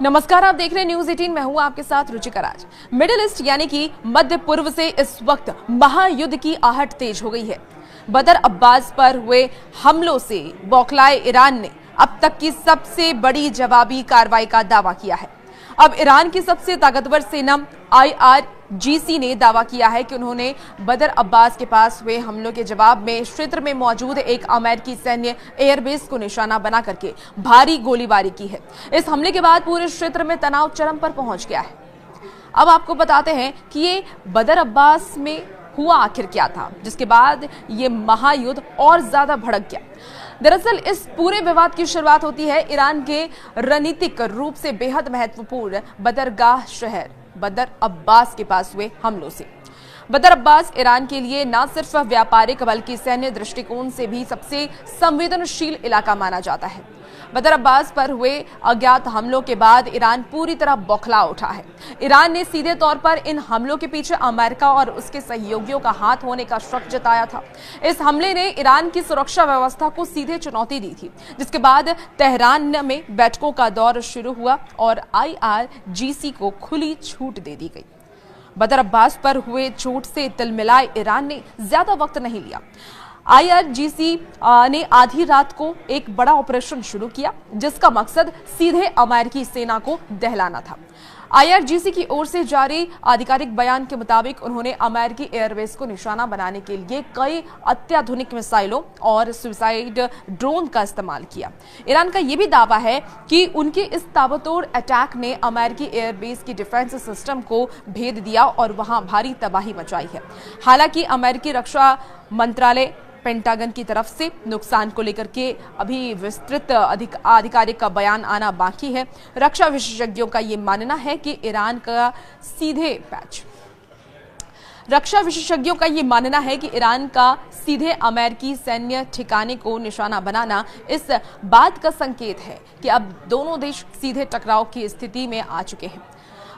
नमस्कार, आप देख रहे हैं न्यूज 18। मैं हूं आपके साथ रुचिका राज। मिडिल ईस्ट यानी कि मध्य पूर्व से इस वक्त महायुद्ध की आहट तेज हो गई है। बदर अब्बास पर हुए हमलों से बौखलाए ईरान ने अब तक की सबसे बड़ी जवाबी कार्रवाई का दावा किया है। अब ईरान की सबसे ताकतवर सेना IRGC ने दावा किया है कि उन्होंने बदर अब्बास के पास हुए हमलों के जवाब में क्षेत्र में मौजूद एक अमेरिकी सैन्य एयरबेस को निशाना बना करके भारी गोलीबारी की है। इस हमले के बाद पूरे क्षेत्र में तनाव चरम पर पहुंच गया है। अब आपको बताते हैं कि ये बदर अब्बास में हुआ आखिर क्या था, जिसके बाद ये महायुद्ध और ज्यादा भड़क गया। दरअसल इस पूरे विवाद की शुरुआत होती है ईरान के रणनीतिक रूप से बेहद महत्वपूर्ण बदरगाह शहर बदर अब्बास के पास हुए हमलों से। बदर अब्बास ईरान के लिए न सिर्फ व्यापारिक बल्कि सैन्य दृष्टिकोण से भी सबसे संवेदनशील इलाका माना जाता है। बदर अब्बास पर हुए अज्ञात हमलों के बाद ईरान पूरी तरह बौखला उठा है। ईरान ने सीधे तौर पर इन हमलों के पीछे अमेरिका और उसके सहयोगियों का हाथ होने का शक जताया था। इस हमले ने ईरान की सुरक्षा व्यवस्था को सीधे चुनौती दी थी, जिसके बाद तेहरान में बैठकों का दौर शुरू हुआ और IRGC को खुली छूट दे दी गई। बदर अब्बास पर हुए चोट से तिलमिलाए ईरान ने ज्यादा वक्त नहीं लिया। IRGC ने आधी रात को एक बड़ा ऑपरेशन शुरू किया, जिसका मकसद सीधे अमेरिकी सेना को दहलाना था। IRGC की ओर से जारी आधिकारिक बयान के मुताबिक उन्होंने अमेरिकी एयरबेस को निशाना बनाने के लिए कई अत्याधुनिक मिसाइलों और सुसाइड ड्रोन का इस्तेमाल किया। ईरान का यह भी दावा है कि उनके इस ताबड़तोड़ अटैक ने अमेरिकी एयरबेस की डिफेंस सिस्टम को भेद दिया और वहां भारी तबाही मचाई है। हालांकि अमेरिकी रक्षा मंत्रालय पेंटागन की तरफ से नुकसान को लेकर के अभी विस्तृत आधिकारिक का बयान आना बाकी है। रक्षा विशेषज्ञों का यह मानना है कि ईरान का सीधे अमेरिकी सैन्य ठिकाने को निशाना बनाना इस बात का संकेत है कि अब दोनों देश सीधे टकराव की स्थिति में आ चुके हैं।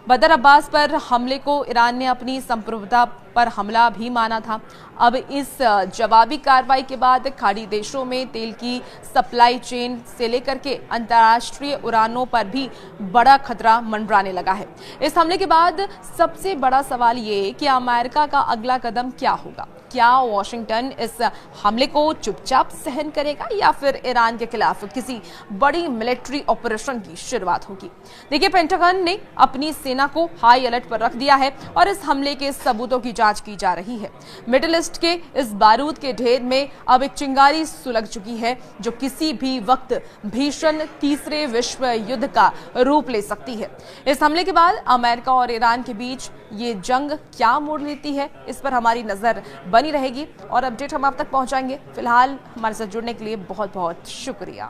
बदर अब्बास पर हमले को ईरान ने अपनी संप्रभुता पर हमला भी माना था। अब इस जवाबी कार्रवाई के बाद खाड़ी देशों में तेल की सप्लाई चेन से लेकर के अंतर्राष्ट्रीय उड़ानों पर भी बड़ा खतरा मंडराने लगा है। इस हमले के बाद सबसे बड़ा सवाल ये है कि अमेरिका का अगला कदम क्या होगा। क्या वॉशिंगटन इस हमले को चुपचाप सहन करेगा या फिर ईरान के खिलाफ किसी बड़ी मिलिट्री ऑपरेशन की शुरुआत होगी। देखिए, पेंटागन ने अपनी सेना को हाई अलर्ट पर रख दिया है और इस हमले के सबूतों की जांच की जा रही है। मिडिल ईस्ट के इस बारूद के ढेर में अब एक चिंगारी सुलग चुकी है, जो किसी भी वक्त भीषण तीसरे विश्व युद्ध का रूप ले सकती है। इस हमले के बाद अमेरिका और ईरान के बीच ये जंग क्या मोड़ लेती है, इस पर हमारी नजर बनी रहेगी और अपडेट हम आप तक पहुंचाएंगे। फिलहाल हमारे साथ जुड़ने के लिए बहुत बहुत शुक्रिया।